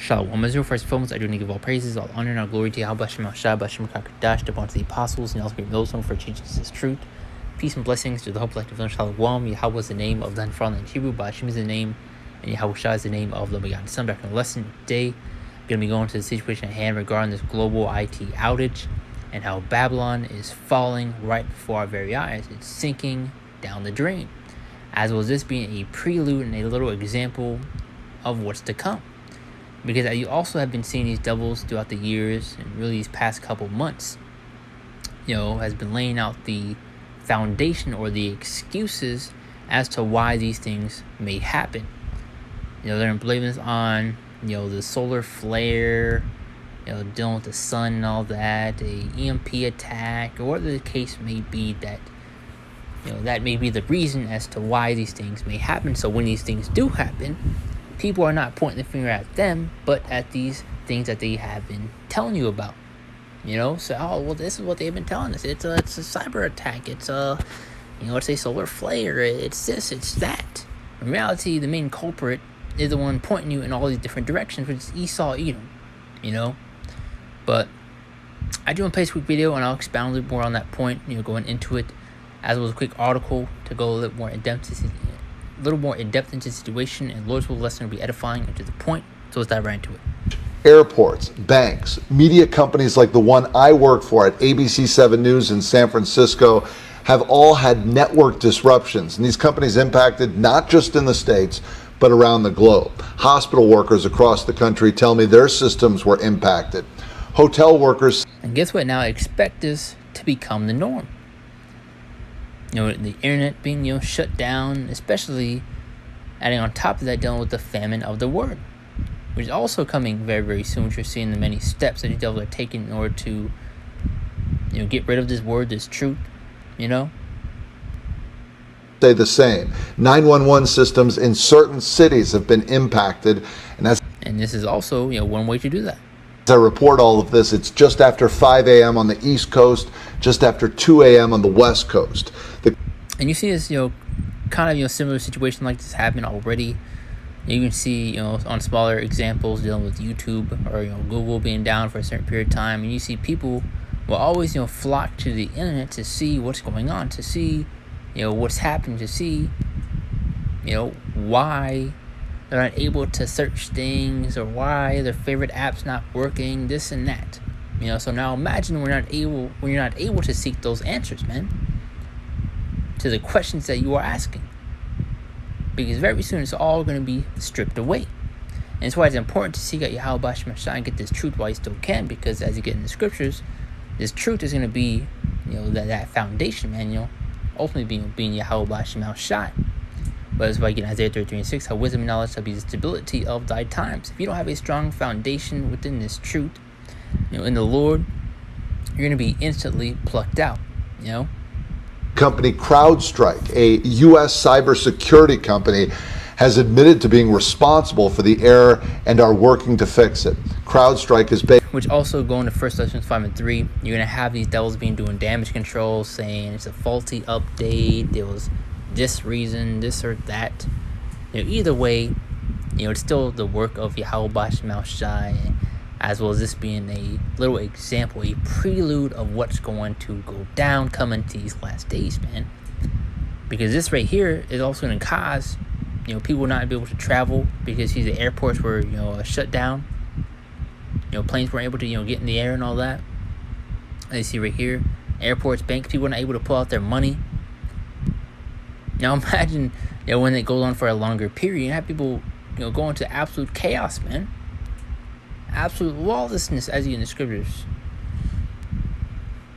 Shalom. As your first foremost, I do need to give all praises, all honor, and all glory to Yahweh Shem Shah, Bashem Kakadash, the bunch of the apostles, and also great millstone for teaching us his truth. Peace and blessings to the whole collective of Shalom. Yahweh is the name of the unfallen in Hebrew, Bashem is the name, and Yahweh Shah is the name of the begotten Son. Back in the lesson today, I'm going to be going to the situation at hand regarding this global IT outage and how Babylon is falling right before our very eyes. It's sinking down the drain. As well as this being a prelude and a little example of what's to come. Because you also have been seeing these devils throughout the years and really these past couple months, has been laying out the foundation or the excuses as to why these things may happen. They're blaming this on, the solar flare, dealing with the sun and all that, a EMP attack, or whatever the case may be that, that may be the reason as to why these things may happen. So when these things do happen, people are not pointing the finger at them, but at these things that they have been telling you about. So, this is what they've been telling us. It's a cyber attack. It's it's a solar flare. It's this, it's that. In reality, the main culprit is the one pointing you in all these different directions, which is Esau, Edom. But I do want to play a quick video, and I'll expound a little more on that point, going into it, as well as a quick article to go a little more in depth into the situation, and Lord's will lesson will be edifying and to the point. So let's dive right into it. Airports, banks, media companies like the one I work for at ABC 7 News in San Francisco have all had network disruptions. And these companies impacted not just in the States, but around the globe. Hospital workers across the country tell me their systems were impacted. Hotel workers. And guess what? Now I expect this to become the norm. The internet being, shut down, especially adding on top of that, dealing with the famine of the word, which is also coming very, very soon, which you're seeing the many steps that these devils are taking in order to, get rid of this word, this truth, Say the same. 911 systems in certain cities have been impacted, and this is also, one way to do that. As I report all of this, it's just after 5 a.m. on the East Coast, just after 2 a.m. on the West Coast. And you see this, kind of, similar situation like this happen already. You can see, on smaller examples dealing with YouTube or, Google being down for a certain period of time. And you see people will always, flock to the internet to see what's going on, to see, what's happening, to see, why they're not able to search things or why their favorite app's not working, this and that. So now imagine when you're not able to seek those answers, man, to the questions that you are asking. Because very soon it's all going to be stripped away. And that's why it's important to seek out Yahweh Bashem Shah and get this truth while you still can, because as you get in the scriptures, this truth is going to be, that foundation, man, ultimately being Yahweh Bashem Shah. But that's why you get Isaiah 33:6, how wisdom and knowledge shall be the stability of thy times. If you don't have a strong foundation within this truth, in the Lord, you're going to be instantly plucked out, Company CrowdStrike, a U.S. cybersecurity company, has admitted to being responsible for the error and are working to fix it. CrowdStrike is based. Which also, going to 1 Thessalonians 5 and 3, you're going to have these devils doing damage control, saying it's a faulty update, there was this reason, this or that. Either way, it's still the work of Yahweh Bashem Shai, as well as this being a little example, a prelude of what's going to go down coming to these last days, man. Because this right here is also going to cause, people not be able to travel because the airports were, shut down. Planes weren't able to, get in the air and all that. As you see right here, airports, banks, people were not able to pull out their money. Now imagine, when it goes on for a longer period, you have people, go into absolute chaos, man. Absolute lawlessness, as you in the scriptures.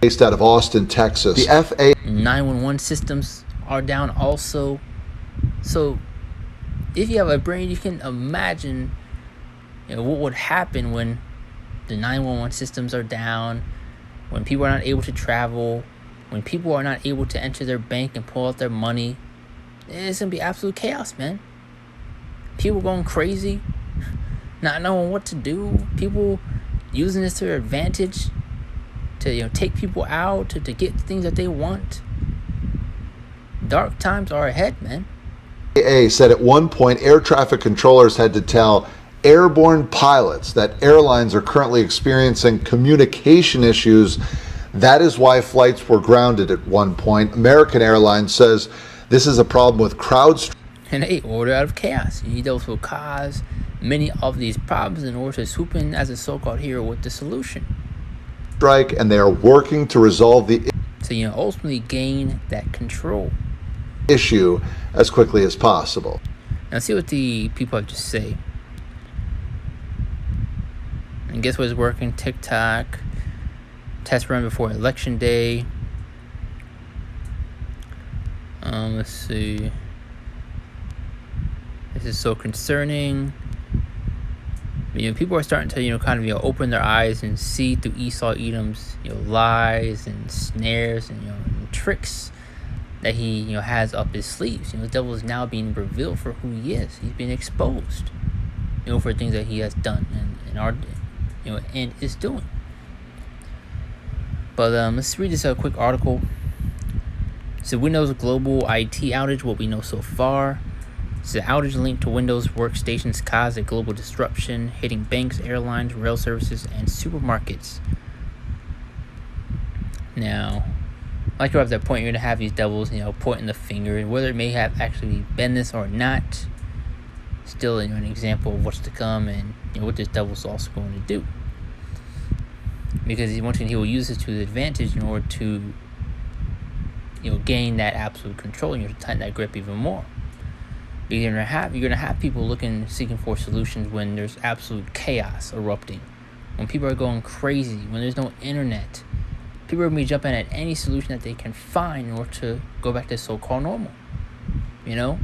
Based out of Austin, Texas. The FAA 911 systems are down also. So if you have a brain, you can imagine, what would happen when the 911 systems are down, when people are not able to travel, when people are not able to enter their bank and pull out their money. It's going to be absolute chaos, man. People going crazy, not knowing what to do. People using this to their advantage to, take people out, to get things that they want. Dark times are ahead, man. FAA said at one point air traffic controllers had to tell airborne pilots, that airlines are currently experiencing communication issues. That is why flights were grounded at one point. American Airlines says this is a problem with CrowdStrike. And they order out of chaos. Those will cause many of these problems in order to swoop in as a so-called hero with the solution. And they are working to resolve the So, ultimately gain that control. Issue as quickly as possible. Now, see what the people have to say. And guess what's working? TikTok. Test run before election day. Let's see. This is so concerning. People are starting to, kind of, open their eyes and see through Esau Edom's, lies and snares and tricks that he, has up his sleeves. The devil is now being revealed for who he is. He's being exposed, for things that he has done and is doing. But let's read this quick article. So Windows global IT outage, what we know so far. It's an outage linked to Windows workstations caused a global disruption, hitting banks, airlines, rail services, and supermarkets. Now, like you're at that point, you're going to have these devils, pointing the finger, and whether it may have actually been this or not, still an example of what's to come and what this devil's also going to do. Because he will use this to his advantage in order to, gain that absolute control and to tighten that grip even more. Because you're gonna have people seeking for solutions when there's absolute chaos erupting, when people are going crazy, when there's no internet. People are gonna be jumping at any solution that they can find in order to go back to so-called normal. And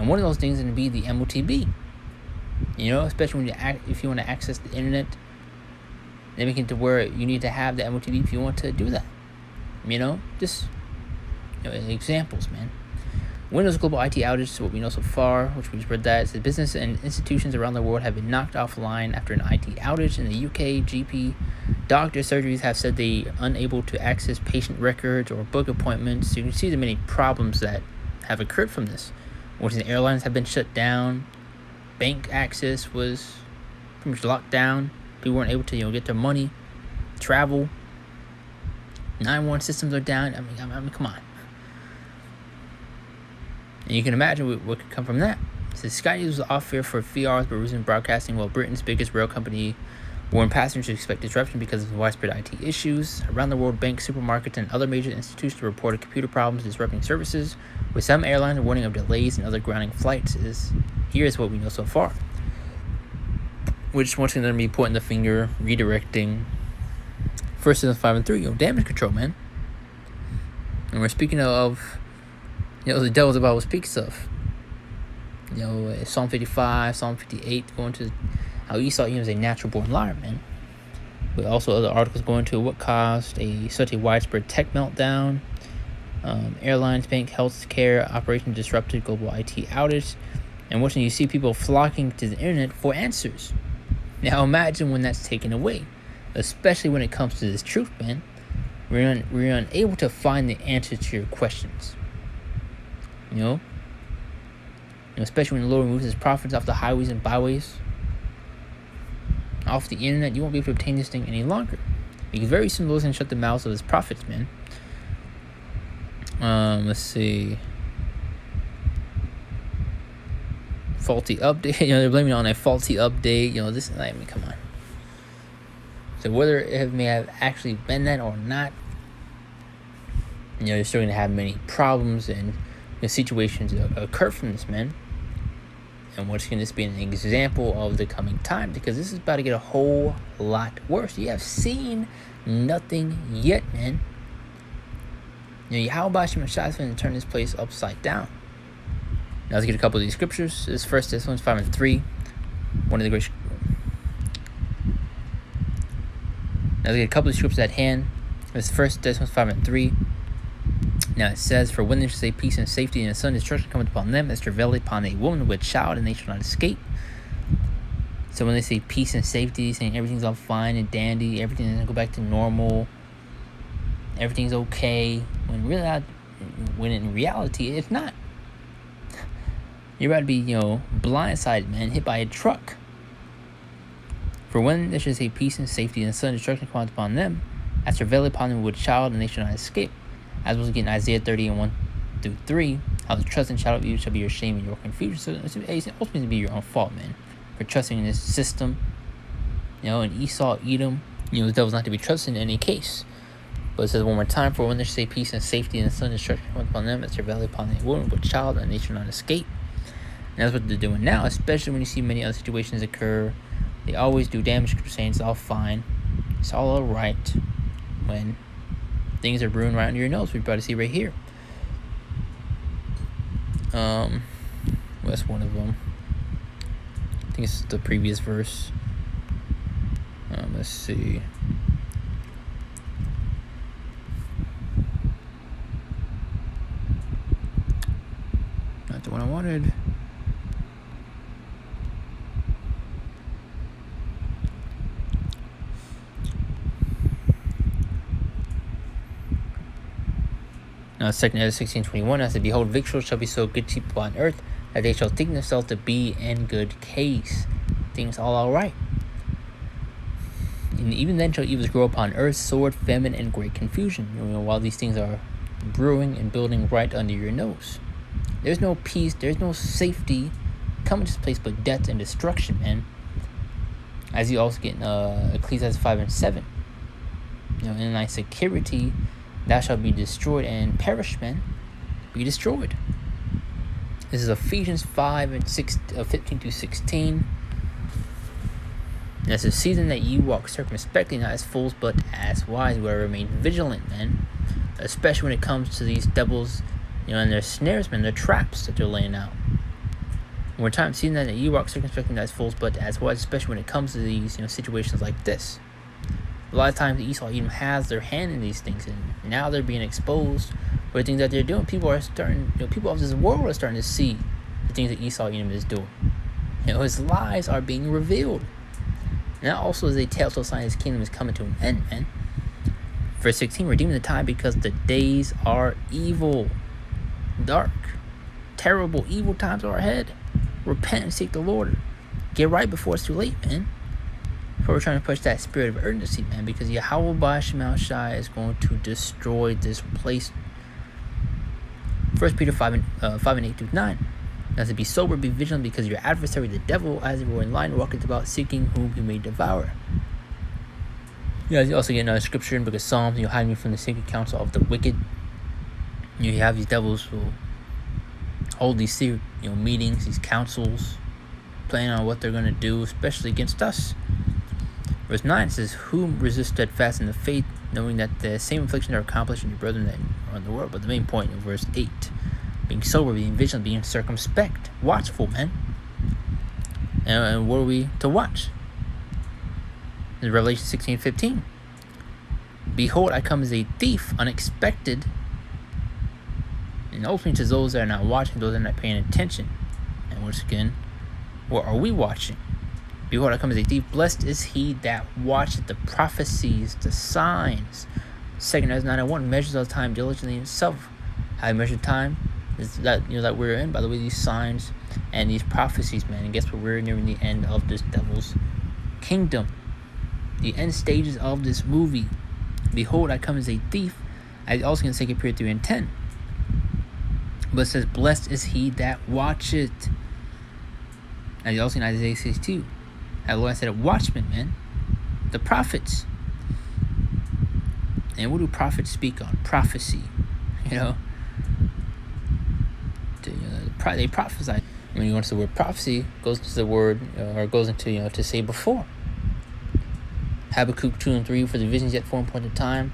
one of those things is gonna be the MOTB. Especially if you want to access the internet, then we get to where you need to have the MOTB if you want to do that. Just examples, man. Windows global IT outage is what we know so far, which we just read that. It says business and institutions around the world have been knocked offline after an IT outage. In the UK, GP doctors' surgeries have said they are unable to access patient records or book appointments. So you can see the many problems that have occurred from this. Which the airlines have been shut down. Bank access was pretty much locked down. People weren't able to get their money, travel. 911 systems are down. I mean, come on. And you can imagine what could come from that. So Sky News was off air for a few hours but resumed broadcasting while Britain's biggest rail company warned passengers to expect disruption because of widespread IT issues. Around the world, banks, supermarkets, and other major institutions reported computer problems disrupting services, with some airlines warning of delays and other grounding flights. Here's what we know so far. Which once again, they're going to be pointing the finger, redirecting. First is 5 and 3, damage control, man. And we're speaking of the devil's about what speaks of. Psalm 55, Psalm 58, going to how Esau is a natural born liar, man. But also other articles going to what caused such a widespread tech meltdown. Airlines, bank, health care, operation disrupted, global IT outage. And watching you see people flocking to the internet for answers. Now imagine when that's taken away. Especially when it comes to this truth, man. We're unable to find the answer to your questions. Especially when the Lord removes his prophets off the highways and byways, off the internet, you won't be able to obtain this thing any longer. Because very soon the Lord's going to shut the mouths of his prophets, man. Let's see. Faulty update. They're blaming it on a faulty update. Come on. So whether it may have actually been that or not, you're still going to have many problems and situations occur from this, man. And what's going to be an example of the coming time, because this is about to get a whole lot worse. You have seen nothing yet, man. How about Shemashai is going to turn this place upside down? Now let's get a couple of these scriptures. This one's 5 and 3. One of the great. Now let's get a couple of scriptures at hand. This one's 5 and 3. Now it says, for when they shall say peace and safety, and the sun destruction cometh upon them, as travail upon a woman with child, and they shall not escape. So when they say peace and safety, saying everything's all fine and dandy, everything's going to go back to normal, everything's okay, when in reality, it's not. You're about to be, blindsided, man, hit by a truck. For when there should say peace and safety and sudden destruction comes upon them, as travail upon them with child, and they shall not escape. As was again Isaiah 30 and 1 through 3, how the trust and shadow of you shall be your shame and your confusion. So it's ultimately to be your own fault, man, for trusting in this system. And Esau, Edom, the devil's not to be trusted in any case. But it says one more time, for when there should say peace and safety and sudden destruction comes upon them, as travail upon a woman with child, and they shall not escape. And that's what they're doing now, especially when you see many other situations occur. They always do damage, saying it's all fine, it's all alright, when things are brewing right under your nose. We're about to see right here. That's one of them. I think it's the previous verse. Let's see. Not the one I wanted. Now, 2nd Ezra 16:21, as said, behold, victuals shall be so good to people on earth, that they shall think themselves to be in good case. Things all right. And even then shall evils grow upon earth, sword, famine, and great confusion. While these things are brewing and building right under your nose. There's no peace, there's no safety coming to this place but death and destruction, man. As you also get in Ecclesiastes 5 and 7. In thy security thou shalt be destroyed and perish, man. Be destroyed. This is Ephesians 5 and 15 to 16. And it's a season that you walk circumspectly, not as fools, but as wise. We remain vigilant, man. Especially when it comes to these devils, and their snares, man, their traps that they're laying out. We're time seeing that you walk circumspectly, not as fools, but as wise, especially when it comes to these, situations like this. A lot of times, the Esau even has their hand in these things, and now they're being exposed for the things that they're doing. People are starting, people of this world are starting to see the things that Esau Edom is doing. His lies are being revealed. Now, also, as a telltale sign, his kingdom is coming to an end, man. Verse 16, redeeming the time because the days are evil, dark, terrible, evil times are ahead. Repent and seek the Lord. Get right before it's too late, man. For we're trying to push that spirit of urgency, man, because Yahweh Ba'Shem Shai is going to destroy this place. 1 Peter 5 and 8 through 9. Now to be sober, be vigilant, because your adversary, the devil, as a roaring lion, walketh about seeking whom he may devour. You also get another scripture in the book of Psalms. You hide me from the secret counsel of the wicked. You have these devils who hold these secret, meetings, these councils, planning on what they're going to do, especially against us. Verse 9 says, whom resist steadfast in the faith, knowing that the same afflictions are accomplished in your brethren that are in the world. But the main point in verse 8, being sober, being vigilant, being circumspect, watchful, man. And what are we to watch? In Revelation 16:15, behold, I come as a thief, unexpected. And ultimately to those that are not watching, those that are not paying attention. And once again, what are we watching? Behold, I come as a thief. Blessed is he that watcheth the prophecies, the signs. 2 Ezra 9:1, measures of time diligently himself. How you measure time is that that we're in, by the way, these signs and these prophecies, man. And guess what? We're nearing the end of this devil's kingdom. The end stages of this movie. Behold, I come as a thief. I also can say period 3 and 10. But it says, blessed is he that watcheth. And also in Isaiah 62. As the Lord said, watchmen, man. The prophets. And what do prophets speak on? Prophecy. They prophesy. When you go into the word prophecy, goes into the word, or goes into, to say before. Habakkuk 2 and 3, for the visions yet for an appointed time.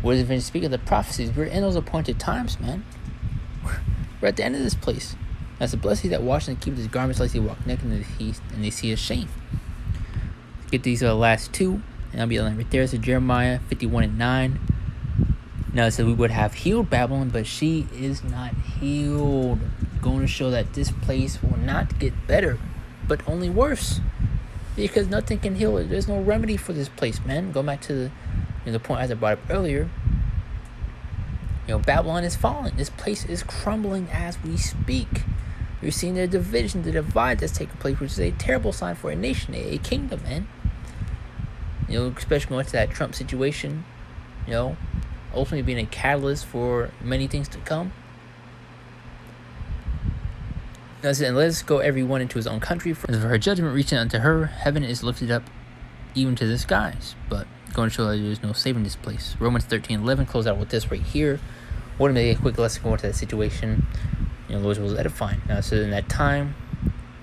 What does the vision speak of? The prophecies. We're in those appointed times, man. We're at the end of this place. That's the blessing that washes and keeps his garments lest he walk naked and they see his shame. Get these last two, and I'll be on right there. So Jeremiah 51 and 9. Now it says we would have healed Babylon, but she is not healed. Going to show that this place will not get better, but only worse. Because nothing can heal it. There's no remedy for this place, man. Go back to the point as I brought up earlier. Babylon is falling. This place is crumbling as we speak. You're seeing the division, the divide that's taking place, which is a terrible sign for a nation, a kingdom, man. especially going to that Trump situation, ultimately being a catalyst for many things to come. That's it. And let us go everyone into his own country. For her judgment reaching unto her, heaven is lifted up even to the skies. But going to show that there is no saving this place. Romans 13:11 close out with this right here. Want to make a quick lesson going to that situation. Lord was edifying. Now, so in that time,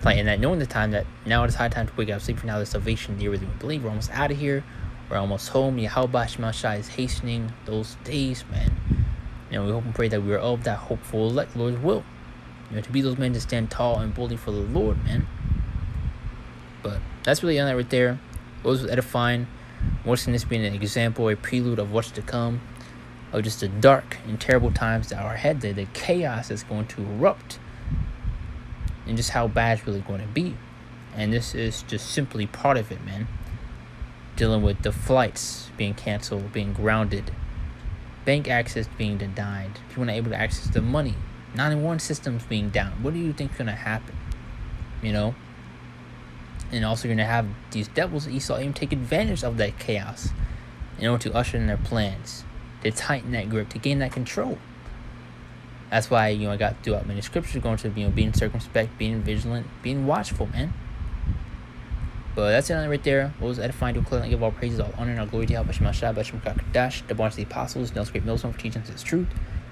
knowing the time that now it is high time to wake up, sleep for now, there's salvation near within we believe. We're almost out of here. We're almost home. Yahweh Shemashai is hastening those days, man. We hope and pray that we are of that hopeful elect, Lord's will. To be those men to stand tall and boldly for the Lord, man. But that's really on that right there. Rose was edifying. Watching this being an example, a prelude of what's to come, of just the dark and terrible times that are ahead, the chaos that's going to erupt, and just how bad it's really going to be. And this is just simply part of it, man. Dealing with the flights being canceled, being grounded, bank access being denied, people not able to access the money, 911 systems being down. What do you think is going to happen? And also you're going to have these devils that Esau even take advantage of that chaos in order to usher in their plans, to tighten that grip, to gain that control. That's why, I got throughout many scriptures going to, being circumspect, being vigilant, being watchful, man. But that's it on it right there. What was edifying to declare and give all praises, all honor, and all glory to Yahweh Shemashai, Bashim Kakadash, the bonds of the apostles, Nel's great millstone for teaching us his truth.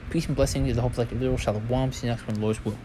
Peace and blessings is the whole collective Israel. Shalom. See you next one, Lord's will.